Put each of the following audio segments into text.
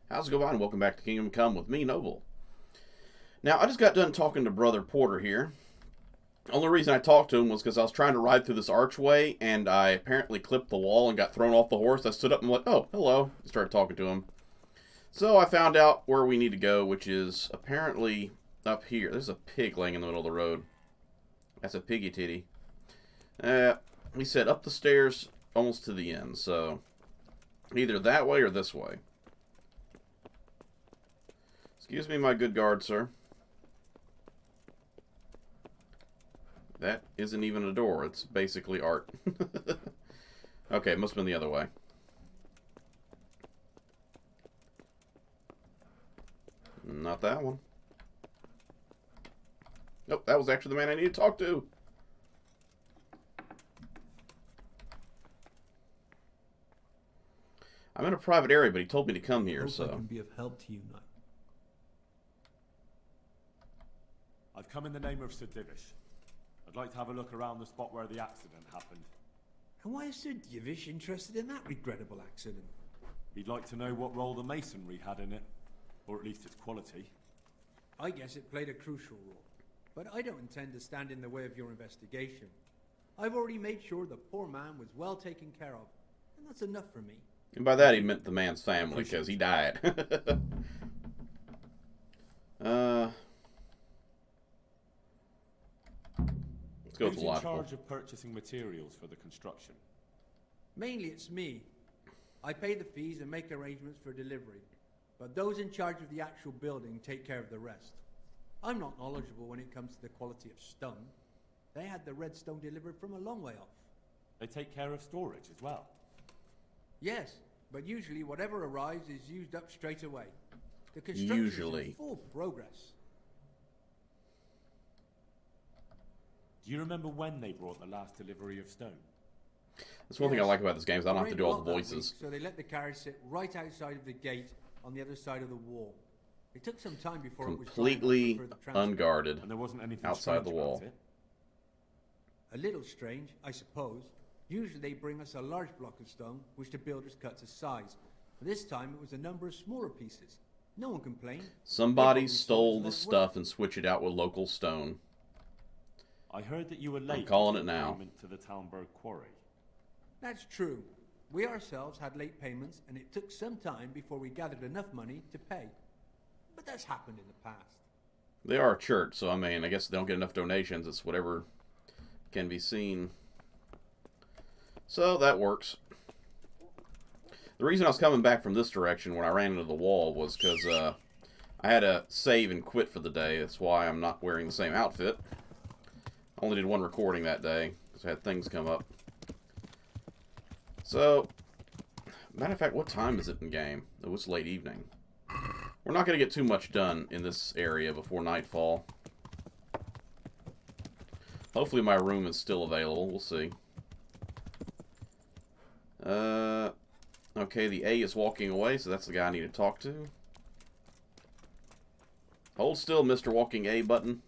How's it going? And welcome back to Kingdom Come with me, Noble. Now, I just got done talking to Brother Porter here. The only reason I talked to him was because I was trying to ride through this archway, and I apparently clipped the wall and got thrown off the horse. I stood up and went, oh, hello, and started talking to him. So I found out where we need to go, which is apparently up here. There's a pig laying in the middle of the road. That's a piggy titty. He said up the stairs almost to the end, so either that way or this way. Excuse me, my good guard, sir. That isn't even a door. It's basically art. Okay, it must have been the other way. Not that one. Nope, that was actually the man I need to talk to. I'm in a private area, but he told me to come here, so... I can be of help to you, Knight. I've come in the name of Sir Divish. I'd like to have a look around the spot where the accident happened. And why is Sir Divish interested in that regrettable accident? He'd like to know what role the masonry had in it, or at least its quality. I guess it played a crucial role, but I don't intend to stand in the way of your investigation. I've already made sure the poor man was well taken care of, and that's enough for me. And by that he meant the man's family, because he died. Let's go with Who's the in logical. charge of purchasing materials for the construction? Mainly it's me. I pay the fees and make arrangements for delivery, but those in charge of the actual building take care of the rest. I'm not knowledgeable when it comes to the quality of stone. They had the red stone delivered from a long way off. They take care of storage as well. Yes, but usually whatever arrives is used up straight away. The construction is in full progress. Do you remember when they brought the last delivery of stone? That's one thing I like about this game is I don't have to do all the voices. So they let the carriage sit right outside of the gate on the other side of the wall. It took some time before completely it was unguarded and there wasn't anything outside the wall. A little strange, I suppose. Usually they bring us a large block of stone, which the builders cut to size. But this time it was a number of smaller pieces. No one complained. Somebody stole the stuff and switched it out with local stone. I heard that you were late. I'm calling it now. To the Talmberg quarry. That's true. We ourselves had late payments, and it took some time before we gathered enough money to pay. But that's happened in the past. They are a church, so I mean, I guess they don't get enough donations. It's whatever can be seen. So that works. The reason I was coming back from this direction when I ran into the wall was because I had to save and quit for the day. That's why I'm not wearing the same outfit. I only did one recording that day because I had things come up. So, matter of fact, what time is it in game? Oh, it's late evening. We're not going to get too much done in this area before nightfall. Hopefully my room is still available. We'll see. Okay, the A is walking away, so that's the guy I need to talk to. Hold still, Mr. Walking A button.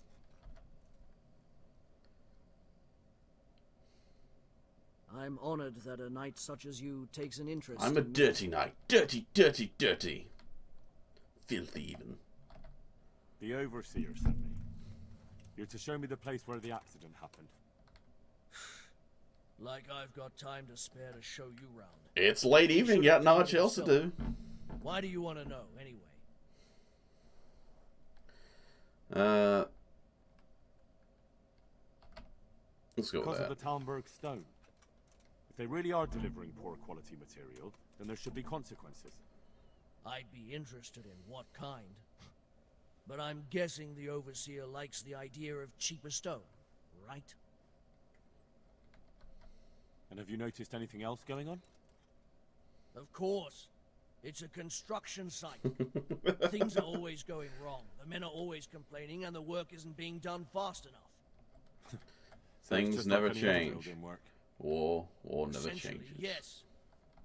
I'm honored that a knight such as you takes an interest I'm a in dirty knight. Dirty, dirty, dirty. Filthy, even. The overseer sent me. You're to show me the place where the accident happened. Like I've got time to spare to show you round. It's late evening, got not much else to do. Why do you want to know, anyway? Let's go with Because that. of the Talmberg stone. If they really are delivering poor quality material, then there should be consequences. I'd be interested in what kind. But I'm guessing the Overseer likes the idea of cheaper stone, right? And have you noticed anything else going on? Of course. It's a construction site. Things are always going wrong. The men are always complaining and the work isn't being done fast enough. Things never change. War never changes. Yes.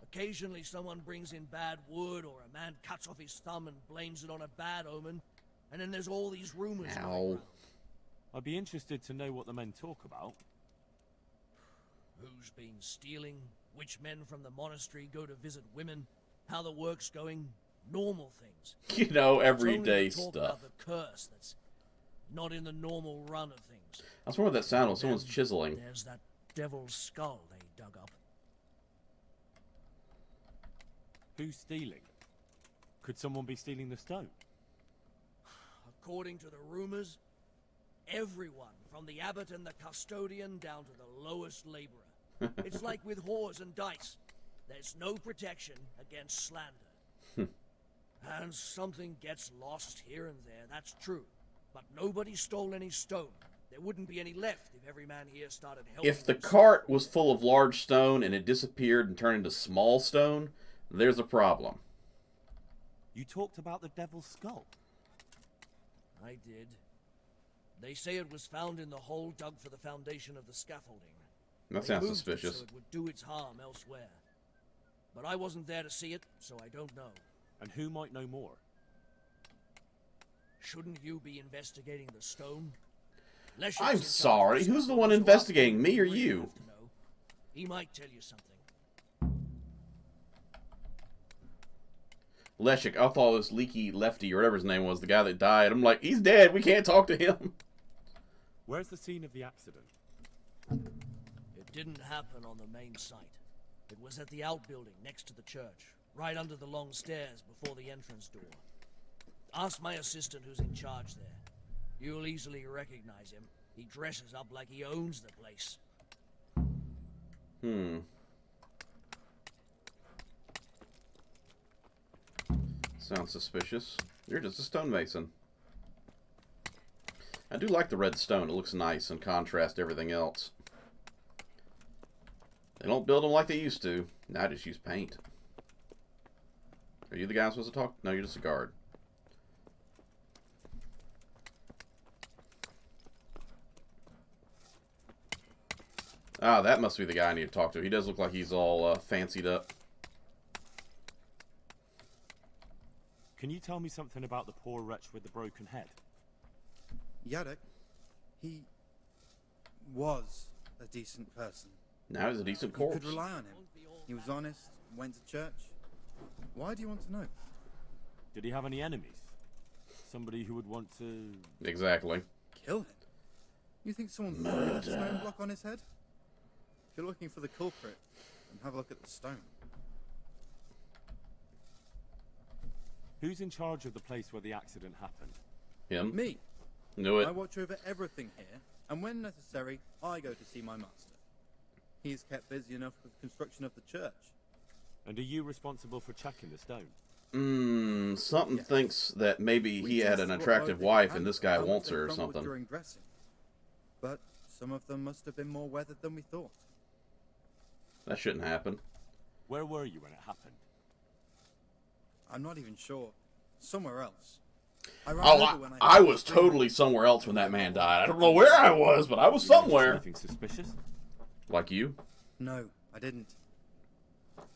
Occasionally someone brings in bad wood or a man cuts off his thumb and blames it on a bad omen. And then there's all these rumors going around. I'd be interested to know what the men talk about. Who's been stealing? Which men from the monastery go to visit women? How the work's going? normal things. You know, It's only everyday the talk stuff. about the curse that's not in the normal run of things. I was wondering what that sound was. Someone's Then chiseling. There's that devil's skull they dug up. Who's stealing? Could someone be stealing the stone? According to the rumors, everyone from the abbot and the custodian down to the lowest laborer. It's like with whores and dice. There's no protection against slander. And something gets lost here and there, that's true. But nobody stole any stone. There wouldn't be any left if every man here started helping. If the cart was full of large stone and it disappeared and turned into small stone, there's a problem. You talked about the devil's skull. I did. They say it was found in the hole dug for the foundation of the scaffolding. That They sounds moved it suspicious. so it would do its harm elsewhere. But I wasn't there to see it, so I don't know. And who might know more? Shouldn't you be investigating the stone? Leshek's I'm in charge sorry, of the who's the scaffolding, one so investigating, I'll me or really you? have to know. He might tell you something. Leshek, I thought it was Leaky Lefty or whatever his name was, the guy that died. I'm like, he's dead. We can't talk to him. Where's the scene of the accident? It didn't happen on the main site. It was at the outbuilding next to the church, right under the long stairs before the entrance door. Ask my assistant who's in charge there. You'll easily recognize him. He dresses up like he owns the place. Sounds suspicious. You're just a stonemason. I do like the red stone. It looks nice in contrast to everything else. They don't build them like they used to. Now I just use paint. Are you the guy I'm supposed to talk? No, you're just a guard. Ah, that must be the guy I need to talk to. He does look like he's all fancied up. Can you tell me something about the poor wretch with the broken head? Yadok, he was a decent person. Now he's a decent You corpse. could rely on him. He was honest, went to church. Why do you want to know? Did he have any enemies? Somebody who would want to... Exactly. Kill him? You think someone threw a stone block on his head? If you're looking for the culprit, then have a look at the stone. Who's in charge of the place where the accident happened? Him? Me. Knew it. I watch over everything here, and when necessary, I go to see my master. He's kept busy enough with the construction of the church. And are you responsible for checking the stone? Something Yes. thinks that maybe We he had test an what attractive both wife can and this guy and wants they her or crumble something. During dressing. But some of them must have been more weathered than we thought. That shouldn't happen. Where were you when it happened? I'm not even sure. Somewhere else. I I was totally somewhere else when that man died. I don't know where I was, but I was somewhere. Anything suspicious? Like you? No, I didn't.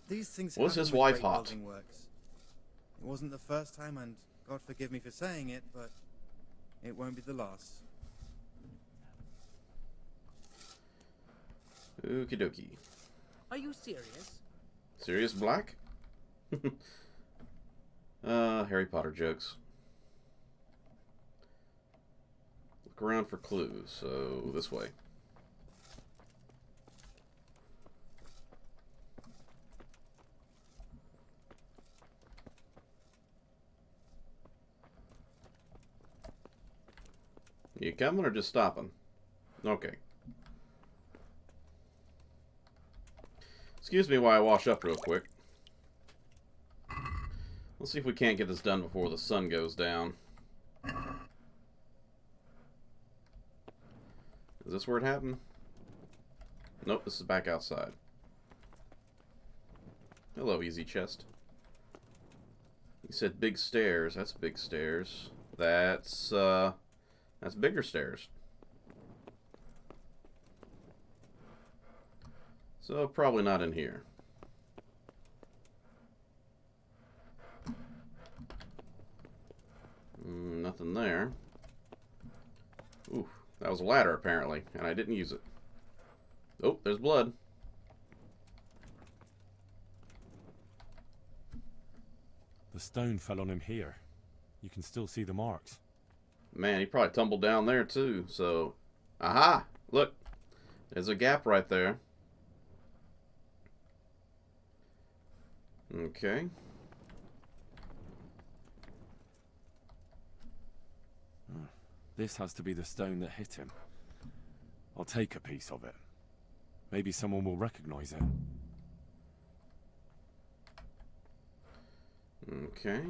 These things Was happen his with wife great hot? building works. It wasn't the first time, and God forgive me for saying it, but it won't be the last. Okie dokie. Are you serious? Sirius Black? Harry Potter jokes. Look around for clues, so this way. You coming or just stopping? Okay. Excuse me while I wash up real quick. Let's see if we can't get this done before the sun goes down. Is this where it happened? Nope, this is back outside. Hello, easy chest. You said big stairs. That's big stairs. That's bigger stairs. So probably not in here. Nothing there. Ooh, that was a ladder apparently, and I didn't use it. Oh, there's blood. The stone fell on him here. You can still see the marks. Man, he probably tumbled down there too. So, aha! Look, there's a gap right there. Okay. This has to be the stone that hit him. I'll take a piece of it. Maybe someone will recognize it. Okay.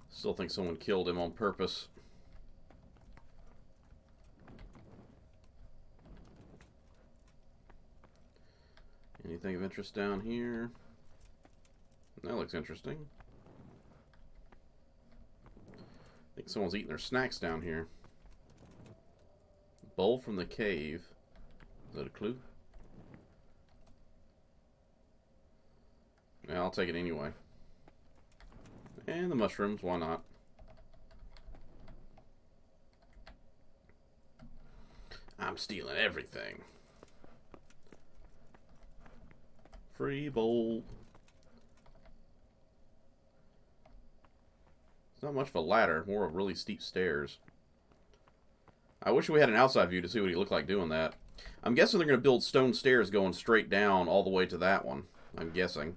Still think someone killed him on purpose. Anything of interest down here? That looks interesting. I think someone's eating their snacks down here. Bowl from the cave. Is that a clue? Yeah, I'll take it anyway. And the mushrooms, why not? I'm stealing everything. Free bowl. It's not much of a ladder, more of really steep stairs. I wish we had an outside view to see what he looked like doing that. I'm guessing they're going to build stone stairs going straight down all the way to that one. I'm guessing.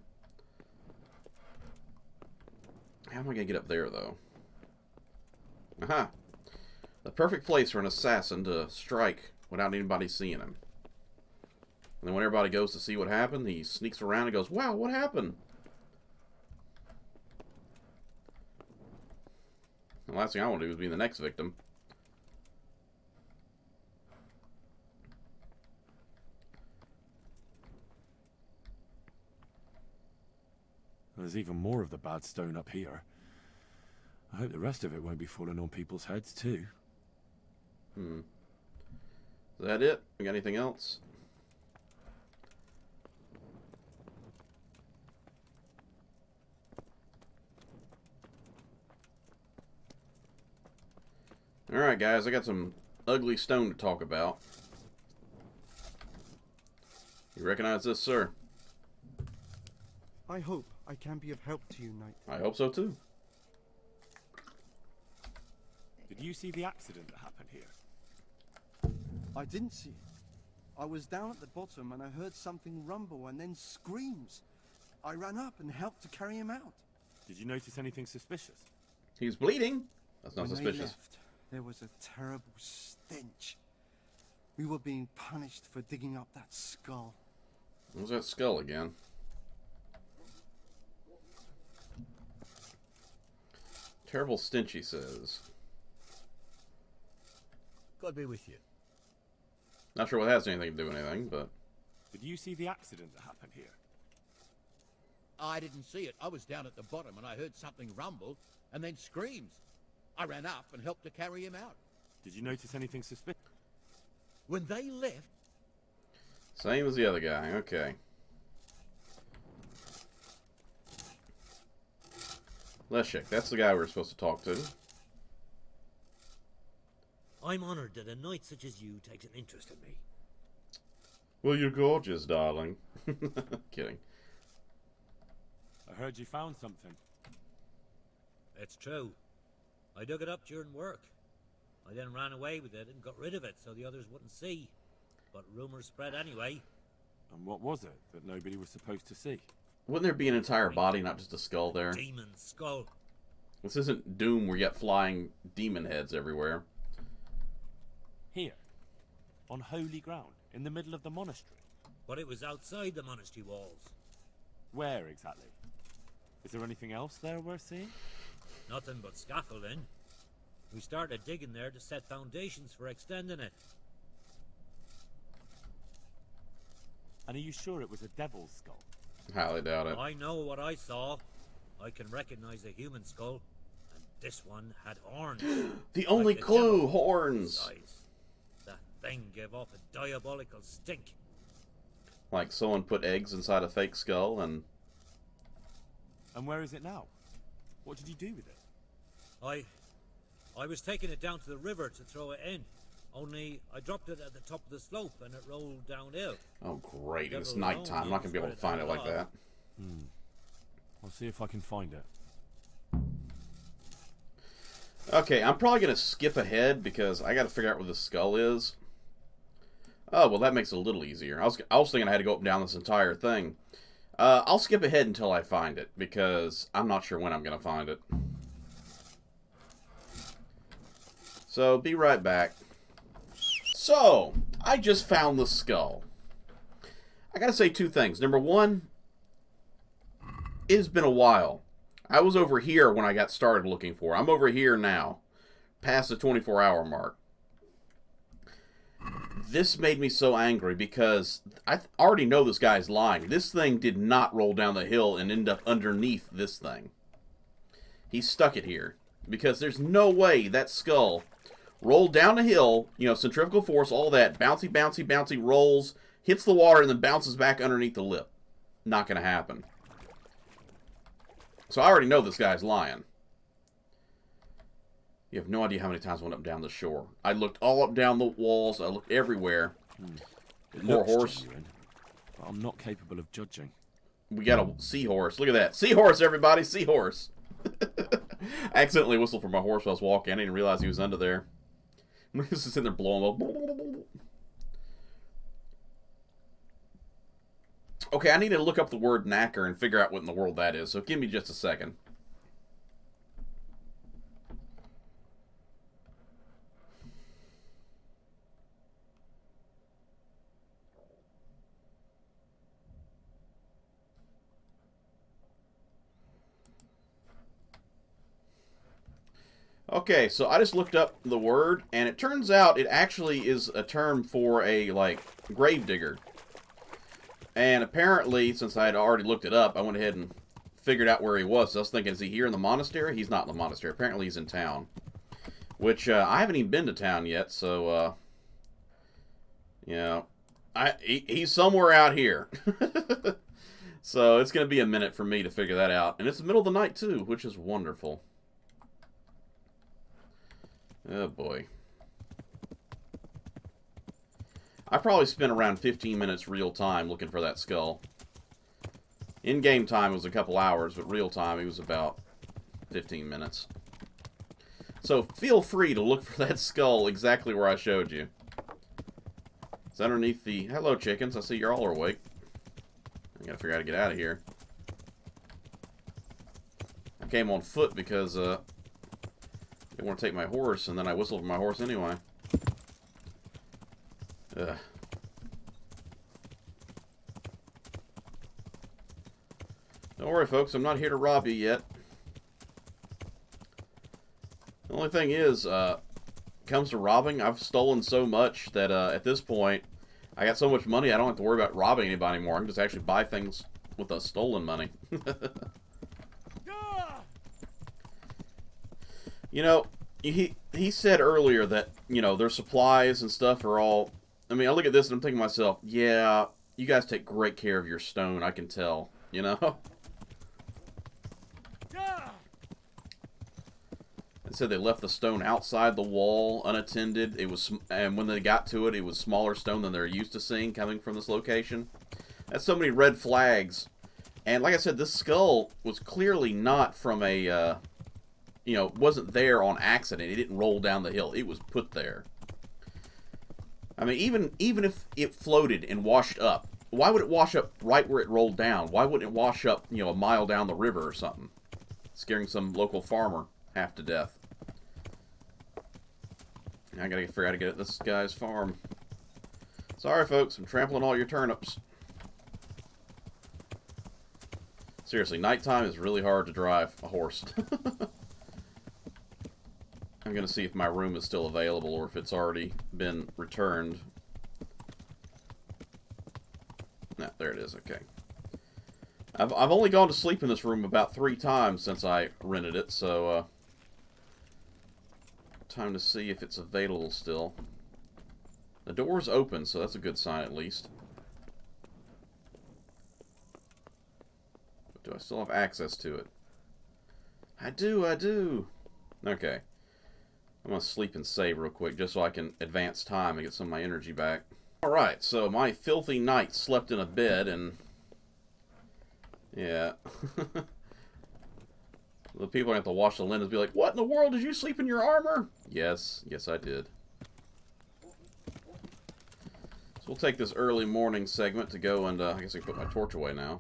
How am I going to get up there, though? Aha! The perfect place for an assassin to strike without anybody seeing him. And then when everybody goes to see what happened, he sneaks around and goes, "Wow, what happened?" The last thing I want to do is be the next victim. There's even more of the bad stone up here. I hope the rest of it won't be falling on people's heads too. Is that it? We got anything else? Alright guys, I got some ugly stone to talk about. You recognize this, sir? I hope I can be of help to you, Knight. I hope so too. Did you see the accident that happened here? I didn't see it. I was down at the bottom and I heard something rumble and then screams. I ran up and helped to carry him out. Did you notice anything suspicious? He's bleeding. That's not When suspicious. they left, there was a terrible stench. We were being punished for digging up that skull. What was that skull again? Terrible stench, he says. God be with you. Not sure what that has anything to do with anything, but... Did you see the accident that happened here? I didn't see it. I was down at the bottom and I heard something rumble and then screams. I ran up and helped to carry him out. Did you notice anything suspicious? When they left... Same as the other guy, okay. Leszek, that's the guy we're supposed to talk to. I'm honored that a knight such as you takes an interest in me. Well, you're gorgeous, darling. Kidding. I heard you found something. It's true. I dug it up during work. I then ran away with it and got rid of it so the others wouldn't see. But rumors spread anyway. And what was it that nobody was supposed to see? Wouldn't there be an entire body, not just a skull there? Demon skull. This isn't Doom where you got flying demon heads everywhere. Here. On holy ground. In the middle of the monastery. But it was outside the monastery walls. Where exactly? Is there anything else there worth seeing? Nothing but scaffolding. We started digging there to set foundations for extending it. And are you sure it was a devil's skull? Highly doubt it. I know what I saw. I can recognize a human skull. And this one had horns. The only like clue, devil. horns. Besides, that thing gave off a diabolical stink. Like someone put eggs inside a fake skull and... And where is it now? What did you do with it? I was taking it down to the river to throw it in. Only I dropped it at the top of the slope and it rolled downhill. Oh, great. It's Devil nighttime. I'm not going to be able to knows find it where like it that. I'll see if I can find it. Okay, I'm probably going to skip ahead because I got to figure out where the skull is. Oh, well, that makes it a little easier. I was thinking I had to go up and down this entire thing. I'll skip ahead until I find it, because I'm not sure when I'm going to find it. So, be right back. So, I just found the skull. I gotta say two things. Number one, it's been a while. I was over here when I got started looking for it. I'm over here now, past the 24-hour mark. This made me so angry because I already know this guy's lying. This thing did not roll down the hill and end up underneath this thing. He stuck it here. Because there's no way that skull rolled down a hill, you know, centrifugal force, all that, bouncy, bouncy, bouncy, rolls, hits the water, and then bounces back underneath the lip. Not going to happen. So I already know this guy's lying. You have no idea how many times I went up and down the shore. I looked all up and down the walls. I looked everywhere. It Poor looks horse. genuine, but I'm not capable of judging. We got a seahorse. Look at that. Seahorse, everybody. Seahorse. I accidentally whistled for my horse while I was walking. I didn't realize he was under there. He was just sitting there blowing up. Okay, I need to look up the word knacker and figure out what in the world that is. So give me just a second. Okay, so I just looked up the word, and it turns out it actually is a term for a, like, gravedigger. And apparently, since I had already looked it up, I went ahead and figured out where he was. So I was thinking, is he here in the monastery? He's not in the monastery. Apparently he's in town. Which, I haven't even been to town yet, so, you know, he's somewhere out here. So it's going to be a minute for me to figure that out. And it's the middle of the night, too, which is wonderful. Oh, boy. I probably spent around 15 minutes real time looking for that skull. In-game time was a couple hours, but real time it was about 15 minutes. So feel free to look for that skull exactly where I showed you. It's underneath the... Hello, chickens. I see you're all awake. I gotta figure out how to get out of here. I came on foot because, they want to take my horse, and then I whistled for my horse anyway. Ugh. Don't worry, folks. I'm not here to rob you yet. The only thing is, comes to robbing, I've stolen so much that at this point, I got so much money I don't have to worry about robbing anybody anymore. I can just actually buy things with the stolen money. You know, he said earlier that, you know, their supplies and stuff are all... I mean, I look at this and I'm thinking to myself, yeah, you guys take great care of your stone, I can tell, you know? It said they left the stone outside the wall, unattended. It was, and when they got to it, it was smaller stone than they're used to seeing coming from this location. That's so many red flags. And like I said, this skull was clearly not from a... you know, wasn't there on accident. It didn't roll down the hill. It was put there. I mean, even if it floated and washed up, why would it wash up right where it rolled down? Why wouldn't it wash up, you know, a mile down the river or something? Scaring some local farmer half to death. I gotta figure out how to get at this guy's farm. Sorry, folks. I'm trampling all your turnips. Seriously, nighttime is really hard to drive a horse. I'm going to see if my room is still available or if it's already been returned. No, there it is. Okay. I've only gone to sleep in this room about 3 times since I rented it, so time to see if it's available still. The door's open, so that's a good sign at least. But do I still have access to it? I do. Okay. I'm going to sleep and save real quick just so I can advance time and get some of my energy back. Alright, so my filthy knight slept in a bed and... yeah. The people have to wash the linens be like, what in the world? Did you sleep in your armor? Yes. Yes, I did. So we'll take this early morning segment to go and, I guess I can put my torch away now.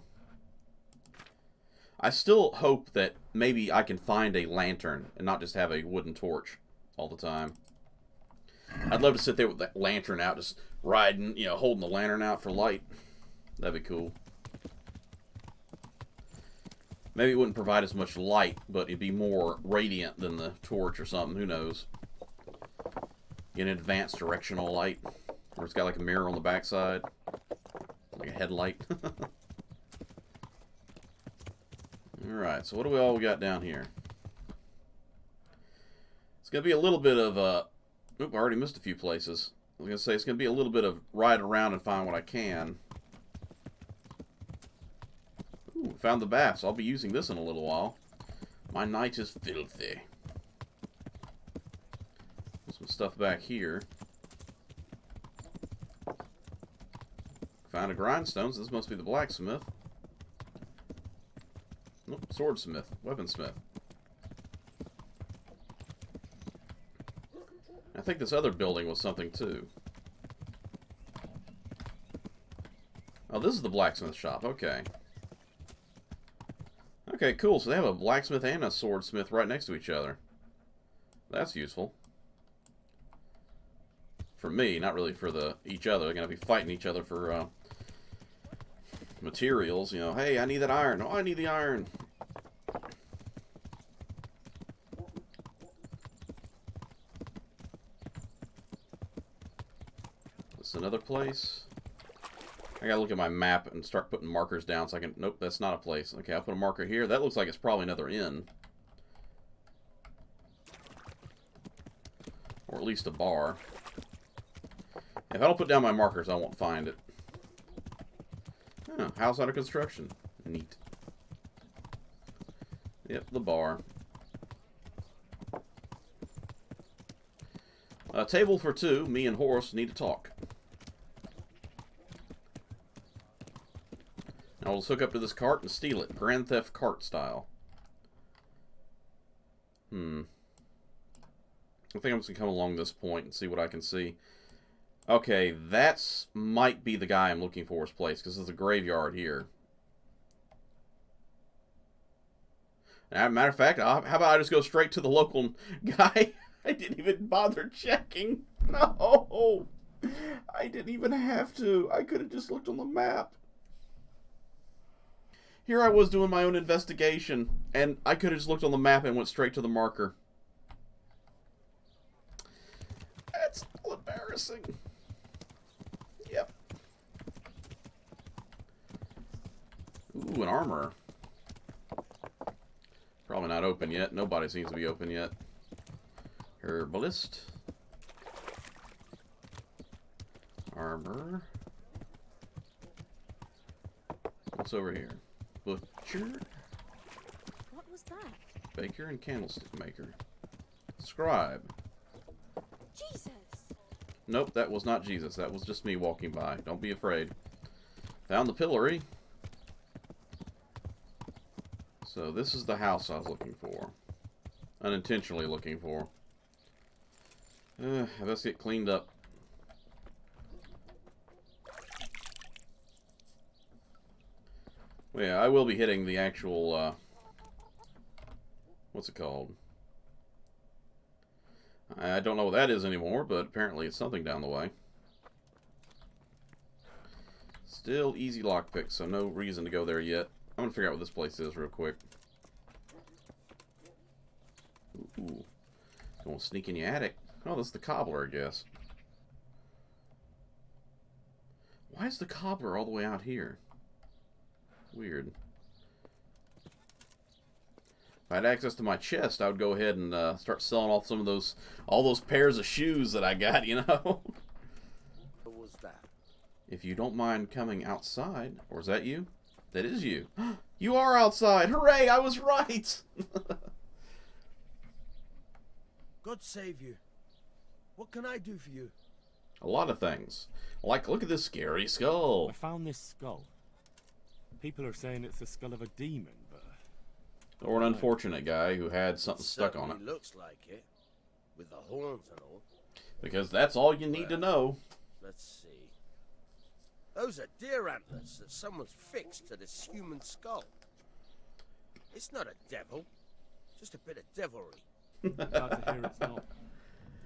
I still hope that maybe I can find a lantern and not just have a wooden torch all the time. I'd love to sit there with that lantern out, just riding, you know, holding the lantern out for light. That'd be cool. Maybe it wouldn't provide as much light, but it'd be more radiant than the torch or something. Who knows? Get an advanced directional light, where it's got like a mirror on the backside, like a headlight. Alright, so what do we all got down here? It's going to be a little bit of, oop, I already missed a few places. I was going to say, it's going to be a little bit of ride around and find what I can. Ooh, found the bath, so I'll be using this in a little while. My night is filthy. There's some stuff back here. Found a grindstone, so this must be the blacksmith. Nope, swordsmith, weaponsmith. I think this other building was something too. Oh, this is the blacksmith shop, okay. Okay, cool, so they have a blacksmith and a swordsmith right next to each other. That's useful. For me, not really for each other. They're going to be fighting each other for materials. You know, hey, I need that iron. Oh, I need the iron. This is another place. I gotta look at my map and start putting markers down so I can... Nope, that's not a place. Okay, I'll put a marker here. That looks like it's probably another inn. Or at least a bar. If I don't put down my markers, I won't find it. Oh, house under construction. Neat. Yep, the bar. A table for two. Me and Horace need to talk. Now let's hook up to this cart and steal it. Grand Theft Cart style. I think I'm just going to come along this point and see what I can see. Okay, that's might be the guy I'm looking for his place, because there's a graveyard here. Matter of fact, how about I just go straight to the local guy? I didn't even bother checking. No! I didn't even have to. I could have just looked on the map. Here I was doing my own investigation, and I could have just looked on the map and went straight to the marker. That's so embarrassing. Yep. Ooh, an armor. Probably not open yet. Nobody seems to be open yet. Herbalist. Armor. What's over here? Butcher. What was that? Baker and candlestick maker. Scribe. Jesus! Nope, that was not Jesus. That was just me walking by. Don't be afraid. Found the pillory. So this is the house I was looking for. Unintentionally looking for. Let's get cleaned up. Well, yeah, I will be hitting the actual, what's it called? I don't know what that is anymore, but apparently it's something down the way. Still easy lockpick, so no reason to go there yet. I'm gonna figure out what this place is real quick. Ooh. Gonna sneak in the attic. Oh, that's the cobbler, I guess. Why is the cobbler all the way out here? Weird. If I had access to my chest, I would go ahead and start selling off some of those, all those pairs of shoes that I got, you know? What was that? If you don't mind coming outside, or is that you? That is you. You are outside! Hooray! I was right! God save you. What can I do for you? A lot of things. Like, look at this scary skull. I found this skull. People are saying it's the skull of a demon, but Or an unfortunate guy who had something It stuck on it. certainly looks like it, with the horns and all. Because that's all you need to know. Let's see. Those are deer antlers that someone's fixed to this human skull. It's not a devil, just a bit of devilry. Glad to hear it's not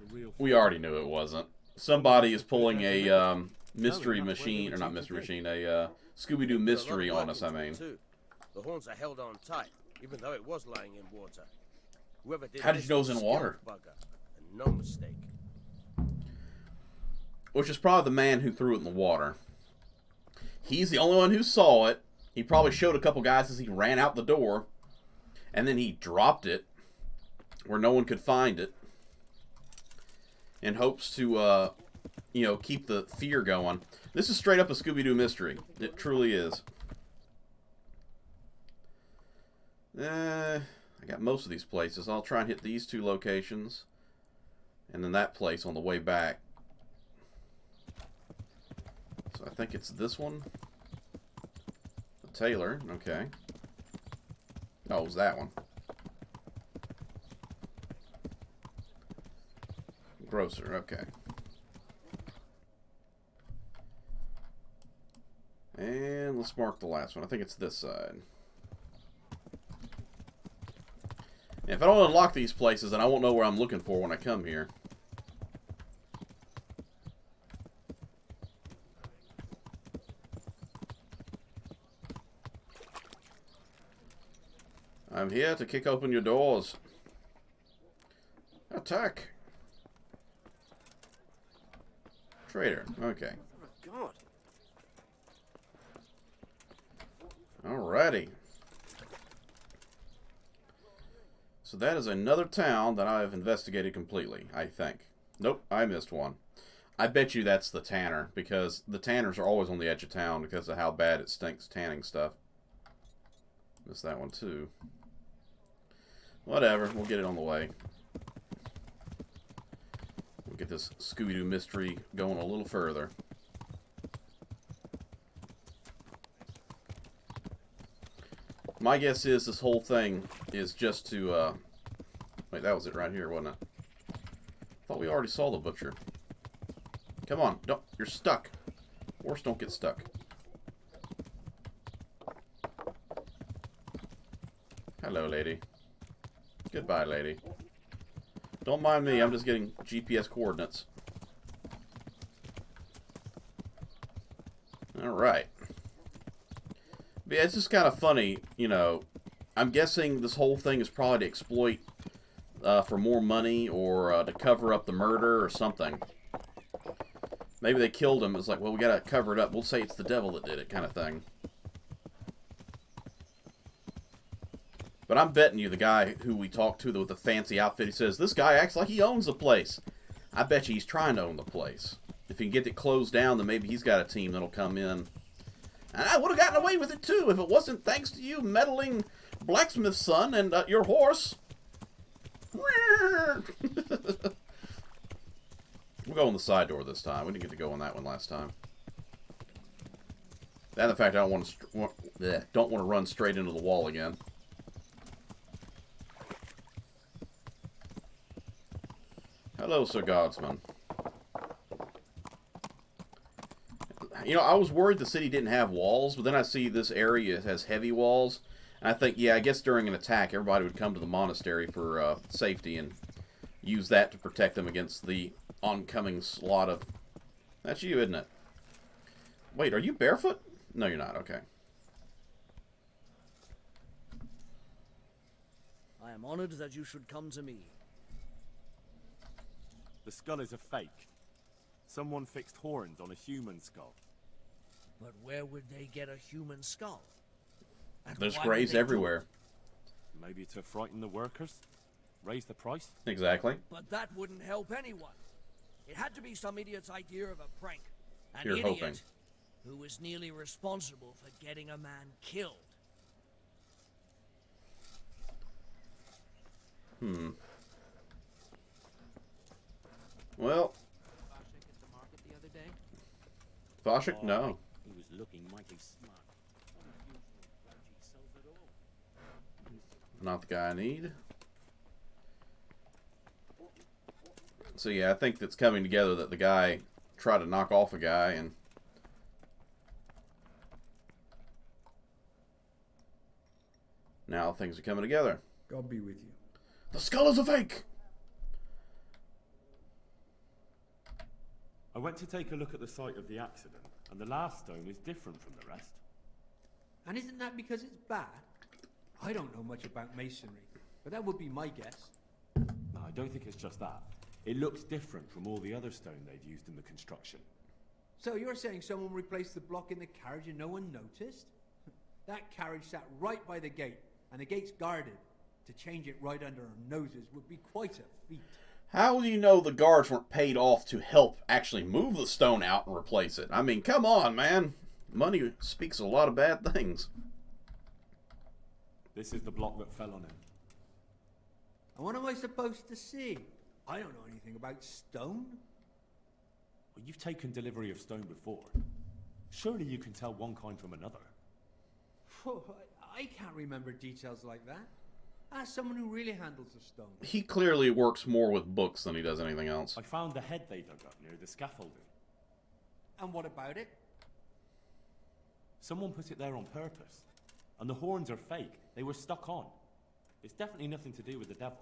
the real. We already knew it wasn't. Somebody is pulling a mystery machine, or not mystery machine, a Scooby-Doo mystery on us, I mean. Too. The horns are held on tight, even though it was lying in water. Whoever did How did this you know it was was in a water? skilled bugger, and no mistake. Which is probably the man who threw it in the water. He's the only one who saw it. He probably showed a couple guys as he ran out the door. And then he dropped it where no one could find it. In hopes to, you know, keep the fear going. This is straight up a Scooby-Doo mystery. It truly is. I got most of these places. I'll try and hit these two locations. And then that place on the way back. So I think it's this one. The Taylor, okay. Oh, it was that one. Grocer, okay. And let's mark the last one. I think it's this side. If I don't unlock these places, then I won't know where I'm looking for when I come here. I'm here to kick open your doors. Attack. Traitor. Okay. Oh, God. Alrighty. So that is another town that I've investigated completely, I think. Nope, I missed one. I bet you that's the tanner, because the tanners are always on the edge of town because of how bad it stinks tanning stuff. Missed that one too. Whatever, we'll get it on the way. We'll get this Scooby-Doo mystery going a little further. My guess is this whole thing is just to, wait, that was it right here, wasn't it? I thought we already saw the butcher. Come on, don't, you're stuck. Horse, don't get stuck. Hello, lady. Goodbye, lady. Don't mind me, I'm just getting GPS coordinates. Alright. But yeah, it's just kind of funny, you know. I'm guessing this whole thing is probably to exploit for more money or to cover up the murder or something. Maybe they killed him. It's like, well, we gotta cover it up. We'll say it's the devil that did it, kind of thing. But I'm betting you the guy who we talked to with the fancy outfit, he says, this guy acts like he owns the place. I bet you he's trying to own the place. If he can get it closed down, then maybe he's got a team that'll come in. And I would have gotten away with it too if it wasn't thanks to you meddling blacksmith's son and your horse. We'll go in the side door this time. We didn't get to go on that one last time. And the fact I don't want to run straight into the wall again. Hello, Sir Guardsman. You know, I was worried the city didn't have walls, but then I see this area has heavy walls. And I think, yeah, I guess during an attack, everybody would come to the monastery for safety and use that to protect them against the oncoming slaughter of... That's you, isn't it? Wait, are you barefoot? No, you're not. Okay. I am honored that you should come to me. The skull is a fake. Someone fixed horns on a human skull. But where would they get a human skull? And There's why would graves they do everywhere. it? Maybe to frighten the workers? Raise the price? Exactly. But that wouldn't help anyone. It had to be some idiot's idea of a prank. An You're idiot hoping. who was nearly responsible for getting a man killed. Well, Voshik, no. He was looking mighty smart. Unusual grouchy self at all. not the guy I need. So yeah, I think it's coming together that the guy tried to knock off a guy, and now things are coming together. God be with you. The skull is a fake! I went to take a look at the site of the accident, and the last stone is different from the rest. And isn't that because it's bad? I don't know much about masonry, but that would be my guess. No, I don't think it's just that. It looks different from all the other stone they've used in the construction. So you're saying someone replaced the block in the carriage and no one noticed? That carriage sat right by the gate, and the gate's guarded. To change it right under our noses would be quite a feat. How do you know the guards weren't paid off to help actually move the stone out and replace it? I mean, come on, man. Money speaks a lot of bad things. This is the block that fell on him. And what am I supposed to see? I don't know anything about stone. Well, you've taken delivery of stone before. Surely you can tell one kind from another. I can't remember details like that. Ask someone who really handles the stone. He clearly works more with books than he does anything else. I found the head they dug up near the scaffolding. And what about it? Someone put it there on purpose. And the horns are fake. They were stuck on. It's definitely nothing to do with the devil.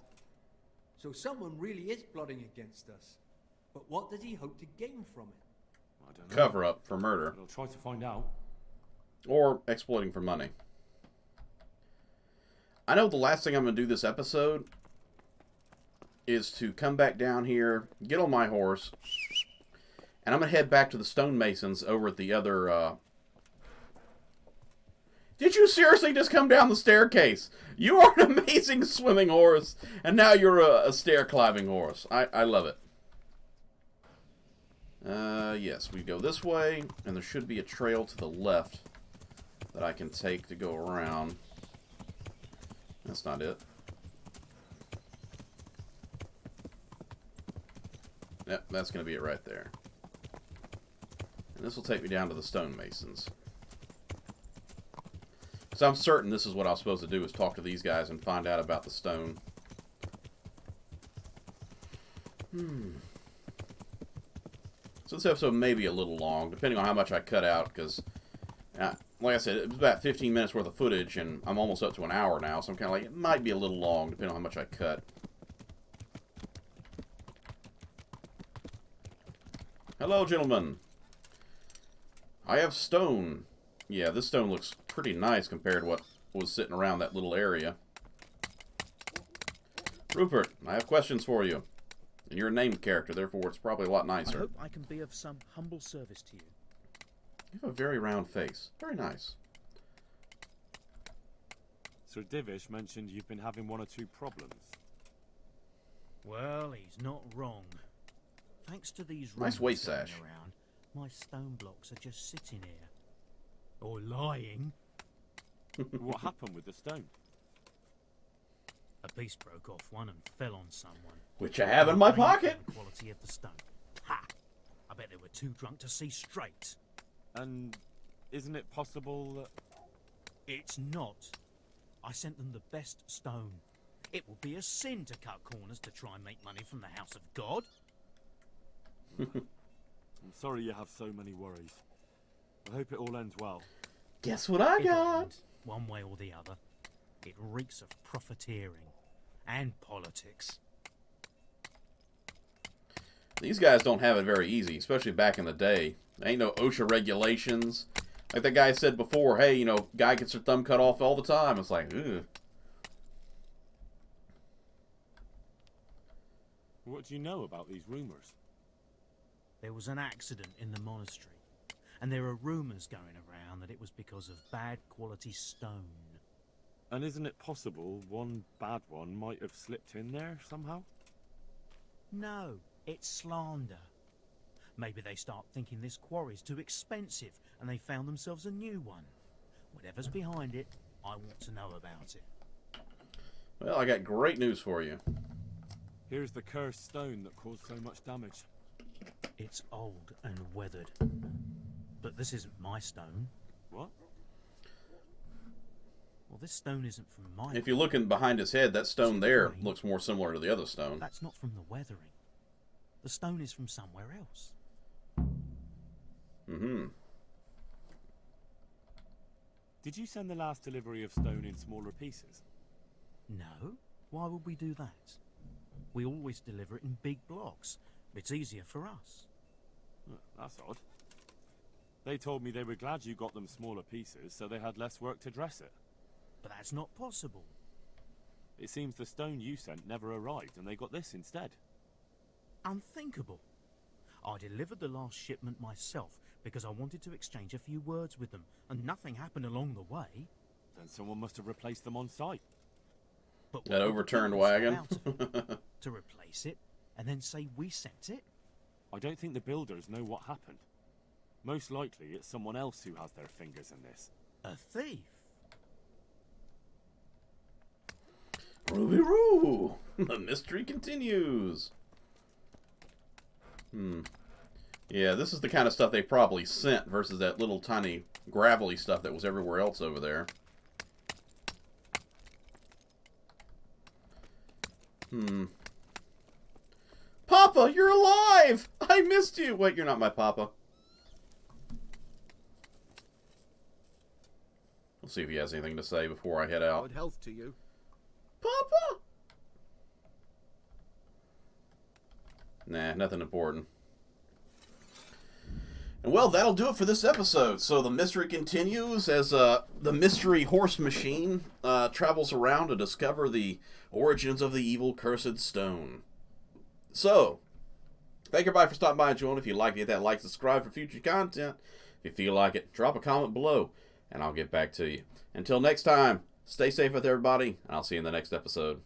So someone really is plotting against us. But what does he hope to gain from it? I don't know. Cover up for murder. I'll try to find out. Or exploiting for money. I know the last thing I'm going to do this episode is to come back down here, get on my horse, and I'm going to head back to the stonemasons over at the other... Did you seriously just come down the staircase? You are an amazing swimming horse, and now you're a stair-climbing horse. I love it. Yes, we go this way, and there should be a trail to the left that I can take to go around. That's not it. Yep, that's going to be it right there. And this will take me down to the stonemasons. So I'm certain this is what I was supposed to do, is talk to these guys and find out about the stone. So this episode may be a little long, depending on how much I cut out, because... like I said, it was about 15 minutes worth of footage, and I'm almost up to an hour now, so I'm kind of like, it might be a little long, depending on how much I cut. Hello, gentlemen. I have stone. Yeah, this stone looks pretty nice compared to what was sitting around that little area. Rupert, I have questions for you. And you're a named character, therefore it's probably a lot nicer. I hope I can be of some humble service to you. You have a very round face. Very nice. Sir Divish mentioned you've been having one or two problems. Well, he's not wrong. Thanks to these nice rumors waist going sash. around, my stone blocks are just sitting here. Or lying. What happened with the stone? A piece broke off one and fell on someone. Which I have in my pocket. The quality of the stone. Ha! I bet they were too drunk to see straight. And isn't it possible that... It's not. I sent them the best stone. It would be a sin to cut corners to try and make money from the house of God. I'm sorry you have so many worries. I hope it all ends well. Guess what I got? One way or the other. It reeks of profiteering and politics. These guys don't have it very easy, especially back in the day. There ain't no OSHA regulations. Like that guy said before, hey, you know, guy gets their thumb cut off all the time. It's like, ugh. What do you know about these rumors? There was an accident in the monastery, and there are rumors going around that it was because of bad quality stone. And isn't it possible one bad one might have slipped in there somehow? No, it's slander. Maybe they start thinking this quarry's too expensive, and they found themselves a new one. Whatever's behind it, I want to know about it. Well, I got great news for you. Here's the cursed stone that caused so much damage. It's old and weathered. But this isn't my stone. What? Well, this stone isn't from my... If you're looking behind his head, that stone there looks more similar to the other stone. That's not from the weathering. The stone is from somewhere else. Mm-hmm. Did you send the last delivery of stone in smaller pieces? No. Why would we do that? We always deliver it in big blocks. It's easier for us. That's odd. They told me they were glad you got them smaller pieces, so they had less work to dress it. But that's not possible. It seems the stone you sent never arrived, and they got this instead. Unthinkable. I delivered the last shipment myself because I wanted to exchange a few words with them, and nothing happened along the way. Then someone must have replaced them on site. But that overturned wagon. To replace it, and then say we sent it? I don't think the builders know what happened. Most likely it's someone else who has their fingers in this. A thief? Ruby Roo! The mystery continues. Yeah, this is the kind of stuff they probably sent versus that little tiny gravelly stuff that was everywhere else over there. Papa, you're alive! I missed you! Wait, you're not my papa. We'll see if he has anything to say before I head out. Good health to you. Papa! Nah, nothing important. And well, that'll do it for this episode. So the mystery continues as the mystery horse machine travels around to discover the origins of the evil cursed stone. So, thank everybody for stopping by and joining. If you like it, hit that like, subscribe for future content. If you feel like it, drop a comment below, and I'll get back to you. Until next time, stay safe with everybody, and I'll see you in the next episode.